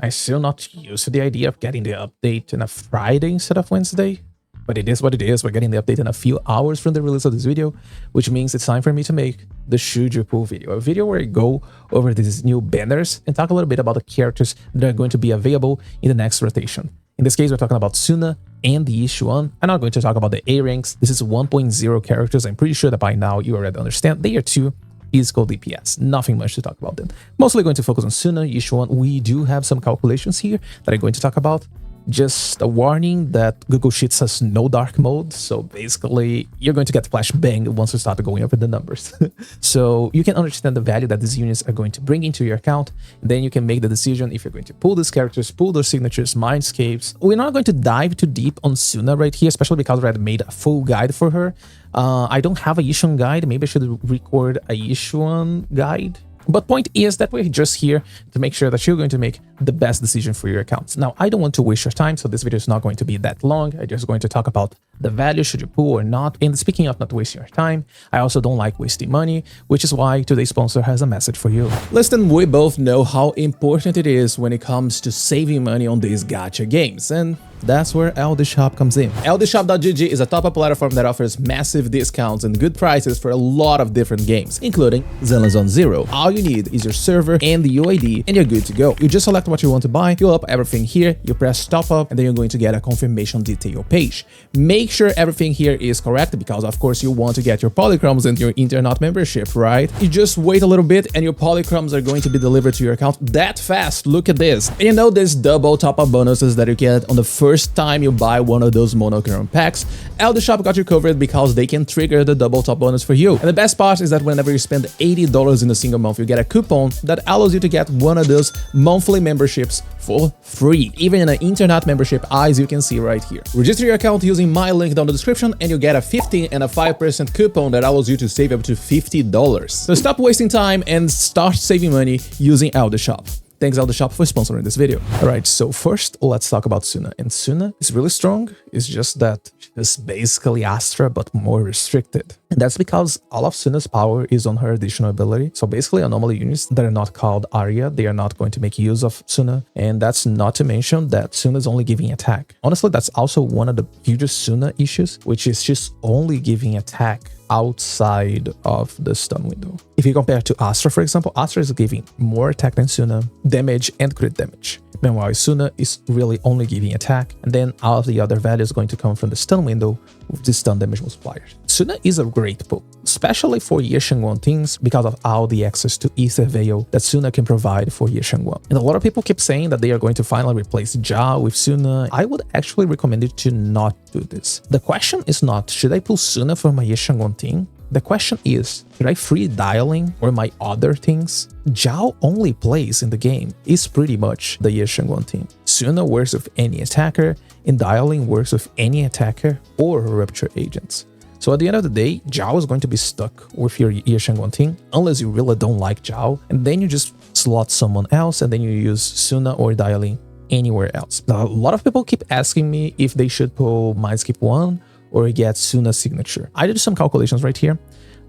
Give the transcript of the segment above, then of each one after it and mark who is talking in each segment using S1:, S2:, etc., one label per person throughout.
S1: I'm still not used to the idea of getting the update on a Friday instead of Wednesday, but it is what it is. We're getting the update in a few hours from the release of this video, which means it's time for me to make the Should You Pull video, a video where I go over these new banners and talk a little bit about the characters that are going to be available in the next rotation. In this case, we're talking about Sunna and Yi Xuan. I'm not going to talk about the A ranks. This is 1.0 characters. I'm pretty sure that by now you already understand. They are 2 physical DPS. Nothing much to talk about them. Mostly going to focus on Sunna, Yi Xuan. We do have some calculations here that I'm going to talk about. Just a warning that Google Sheets has no dark mode, so basically you're going to get flashbang once you start going over the numbers. So you can understand the value that these units are going to bring into your account, then you can make the decision if you're going to pull these characters, pull those signatures, mindscapes. We're not going to dive too deep on Sunna right here, especially because I already made a full guide for her. I don't have a Yi Xuan guide. Maybe I should record a Yi Xuan guide. But point is that we're just here to make sure that you're going to make the best decision for your accounts. Now, I don't want to waste your time, so this video is not going to be that long. I'm just going to talk about the value, should you pull or not. And speaking of not wasting your time, I also don't like wasting money, which is why today's sponsor has a message for you. Listen, we both know how important it is when it comes to saving money on these gacha games, and that's where LDShop comes in. LDShop.gg is a top-up platform that offers massive discounts and good prices for a lot of different games, including Zone Zero. All you need is your server and the UID, and you're good to go. You just select what you want to buy, fill up everything here, you press top up, and then you're going to get a confirmation detail page. Make sure everything here is correct because, of course, you want to get your polychromes and your internet membership, right? You just wait a little bit, and your polychromes are going to be delivered to your account that fast. Look at this. And you know there's double top-up bonuses that you get on the first time you buy one of those monochrome packs. LDShop got you covered because they can trigger the double top bonus for you. And the best part is that whenever you spend $80 in a single month, you get a coupon that allows you to get one of those monthly memberships for free, even in an internet membership, as you can see right here. Register your account using my link down in the description and you get a 15 and a 5% coupon that allows you to save up to $50. So stop wasting time and start saving money using LDShop. Thanks LDShop for sponsoring this video. Alright, so first let's talk about Sunna. And Sunna is really strong. It's just that it's basically Astra but more restricted. And that's because all of Sunna's power is on her additional ability. So basically anomaly units that are not called Arya, they are not going to make use of Sunna. And that's not to mention that Sunna is only giving attack. Honestly, that's also one of the hugest Sunna issues, which is just only giving attack outside of the stun window. If you compare to Astra, for example, Astra is giving more attack than Sunna, damage and crit damage. Meanwhile, Sunna is really only giving attack, and then all of the other values going to come from the stun window with the stun damage multiplier. Sunna is a great pull, especially for Yi Xuan teams because of all the access to Ether Veil that Sunna can provide for Yi Xuan. And a lot of people keep saying that they are going to finally replace Zhao with Sunna. I would actually recommend you to not do this. The question is not, should I pull Sunna for my Yi Xuan team? The question is, should I free dialing or my other things? Zhao only plays in the game is pretty much the Yi Xuan team. Sunna works with any attacker, and dialing works with any attacker or Rupture agents. So at the end of the day, Zhao is going to be stuck with your Yi Xuan team unless you really don't like Zhao, and then you just slot someone else and then you use Sunna or dialing anywhere else. Now, a lot of people keep asking me if they should pull Mindscape 1 or get Sunna signature. I did some calculations right here.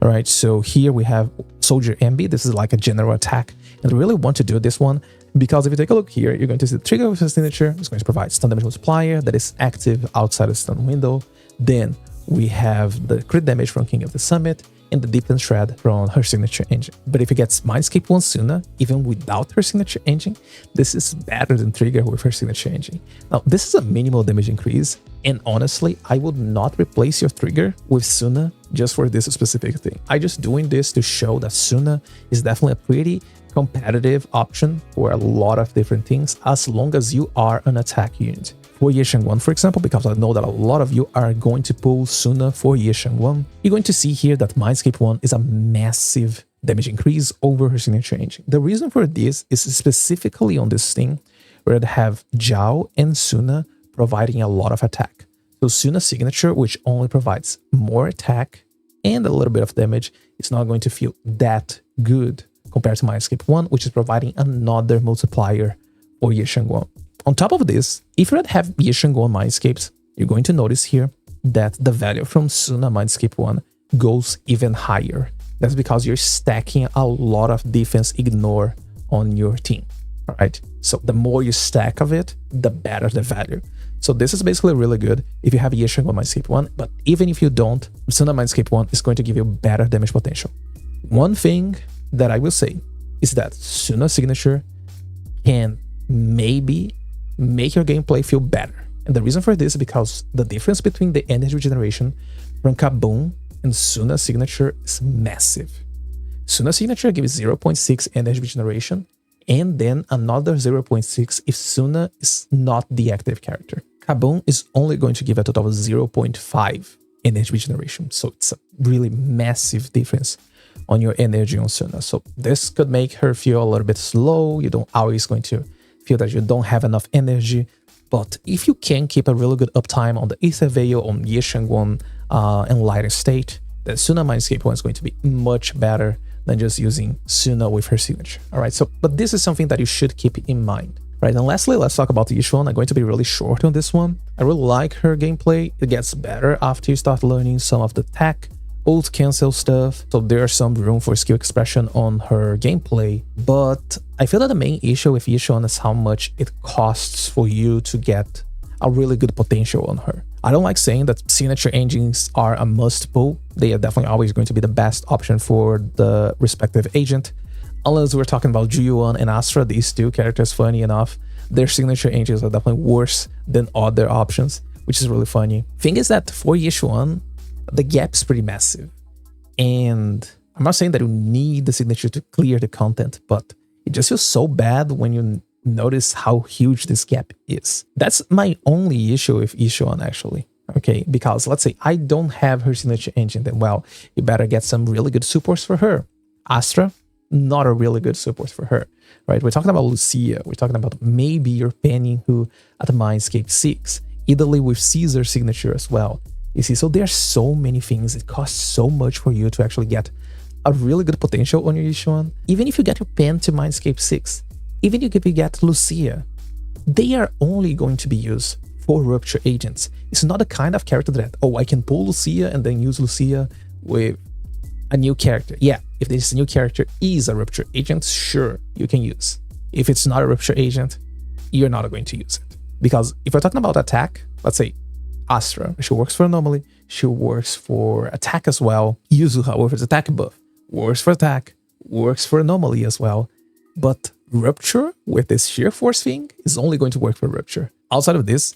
S1: All right, so here we have Soldier MB. This is like a general attack, and I really want to do this one because if you take a look here, you're going to see the trigger with a signature. It's going to provide stun damage multiplier that is active outside the stun window. Then we have the crit damage from King of the Summit and the Deepened Shred from her signature engine. But if it gets Mindscape 1 Sunna, even without her signature engine, this is better than Trigger with her signature engine. Now, this is a minimal damage increase, and honestly, I would not replace your Trigger with Sunna just for this specific thing. I'm just doing this to show that Sunna is definitely a pretty competitive option for a lot of different things as long as you are an attack unit. For Yi Xuan, for example, because I know that a lot of you are going to pull Sunna for Yi Xuan, you're going to see here that Mindscape 1 is a massive damage increase over her signature engine. The reason for this is specifically on this thing where it have Zhao and Sunna providing a lot of attack. So Sunna's signature, which only provides more attack and a little bit of damage, it's not going to feel that good compared to Mindscape 1, which is providing another multiplier for Yi Xuan. On top of this, if you don't have Yi Xuan Mindscapes, you're going to notice here that the value from Sunna Mindscape 1 goes even higher. That's because you're stacking a lot of defense ignore on your team. All right. So the more you stack of it, the better the value. So this is basically really good if you have Yi Xuan on Mindscape 1, but even if you don't, Sunna Mindscape 1 is going to give you better damage potential. One thing that I will say is that Sunna signature can maybe make your gameplay feel better. And the reason for this is because the difference between the energy regeneration from Kaboom and Sunna signature is massive. Sunna signature gives 0.6 energy regeneration, and then another 0.6 if Sunna is not the active character. Kaboom is only going to give a total of 0.5 energy regeneration. So it's a really massive difference on your energy on Sunna. So this could make her feel a little bit slow. You don't always going to feel that you don't have enough energy. But if you can keep a really good uptime on the Ether Veil, on Yi Xuan 1 and Lighter State, then Sunna Mindscape 1 is going to be much better than just using Sunna with her signature. All right, so but this is something that you should keep in mind. Right, and lastly, let's talk about Yi Xuan. I'm going to be really short on this one. I really like her gameplay. It gets better after you start learning some of the tech, ult cancel stuff. So there's some room for skill expression on her gameplay. But I feel that the main issue with Yi Xuan is how much it costs for you to get a really good potential on her. I don't like saying that signature engines are a must pull. They are definitely always going to be the best option for the respective agent. Unless we're talking about Yi Xuan and Astra, these two characters, funny enough, their signature engines are definitely worse than other options, which is really funny. Thing is that for Yi Xuan, the gap is pretty massive. And I'm not saying that you need the signature to clear the content, but it just feels so bad when you notice how huge this gap is. That's my only issue with Yi Xuan, actually. Okay, because let's say I don't have her signature engine, then well, you better get some really good supports for her. Astra, not a really good support for her, right? We're talking about Lucia. We're talking about maybe you're panning who at Mindscape 6, Italy with Caesar signature as well. You see, so there's so many things. It costs so much for you to actually get a really good potential on your Yi Xuan. Even if you get your pen to Mindscape 6, even if you get Lucia, they are only going to be used for Rupture agents. It's not the kind of character that, oh, I can pull Lucia and then use Lucia with a new character. Yeah, if this new character is a Rupture agent, sure, you can use. If it's not a Rupture agent, you're not going to use it. Because if we're talking about attack, let's say Astra, she works for Anomaly, she works for attack as well. Yuzuha with his attack buff, works for attack, works for Anomaly as well. But Rupture with this sheer force thing is only going to work for Rupture. Outside of this,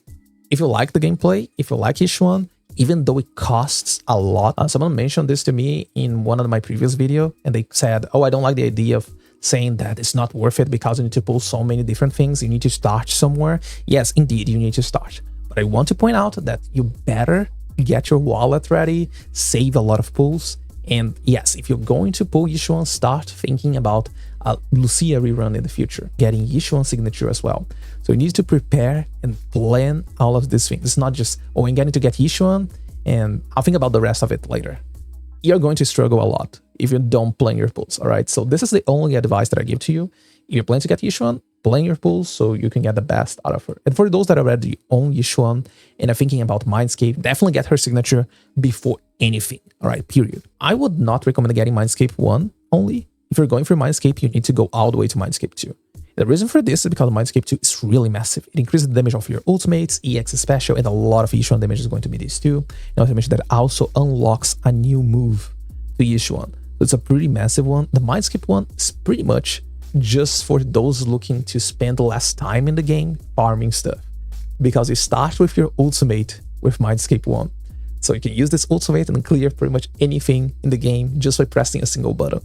S1: if you like the gameplay, if you like Yi Xuan, even though it costs a lot, someone mentioned this to me in one of my previous video, and they said, oh, I don't like the idea of saying that it's not worth it because you need to pull so many different things. You need to start somewhere. Yes, indeed, you need to start. But I want to point out that you better get your wallet ready, save a lot of pulls. And yes, if you're going to pull Yi Xuan, start thinking about Lucia rerun in the future, getting Yi Xuan signature as well. So you need to prepare and plan all of these things. It's not just, oh, I'm getting to get Yi Xuan and I'll think about the rest of it later. You're going to struggle a lot if you don't plan your pulls, all right? So this is the only advice that I give to you. If you plan to get Yi Xuan, plan your pulls so you can get the best out of her. And for those that already own Yi Xuan and are thinking about Mindscape, definitely get her signature before anything, all right, period. I would not recommend getting Mindscape 1 only. If you're going for Mindscape, you need to go all the way to Mindscape 2. The reason for this is because Mindscape 2 is really massive. It increases the damage of your ultimates, EX special, and a lot of Yi Xuan damage is going to be these two. Not to mention that it also unlocks a new move to Yi Xuan. So it's a pretty massive one. The Mindscape one is pretty much just for those looking to spend less time in the game farming stuff. Because you start with your ultimate with Mindscape 1. So you can use this ultimate and clear pretty much anything in the game just by pressing a single button.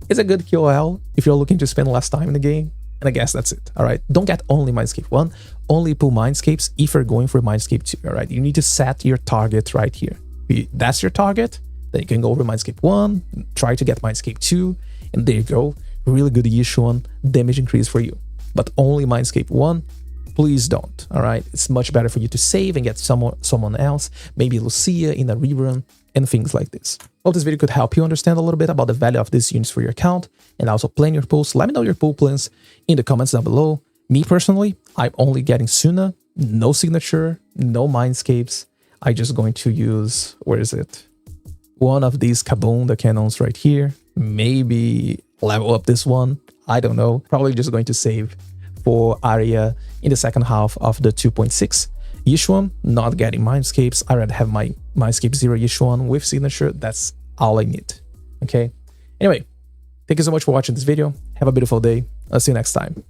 S1: It's a good QOL if you're looking to spend less time in the game. And I guess that's it, all right? Don't get only Mindscape 1, only pull Mindscapes if you're going for Mindscape 2, all right? You need to set your target right here. If that's your target, then you can go over Mindscape 1, try to get Mindscape 2, and there you go. Really good Yi Xuan damage increase for you. But only Mindscape 1, please don't, all right? It's much better for you to save and get someone else, maybe Lucia in a rerun, and things like this. Hope this video could help you understand a little bit about the value of these units for your account and also plan your pulls. Let me know your pull plans in the comments down below. Me personally, I'm only getting Sunna, no signature, no Mindscapes. I'm just going to use, where is it? One of these Kaboom, the cannons right here. Maybe level up this one. I don't know. Probably just going to save for Aria in the second half of the 2.6. Yi Xuan, not getting Mindscapes. I already have my Mindscape 0 Yi Xuan with signature. That's all I need. Okay. Anyway, thank you so much for watching this video. Have a beautiful day. I'll see you next time.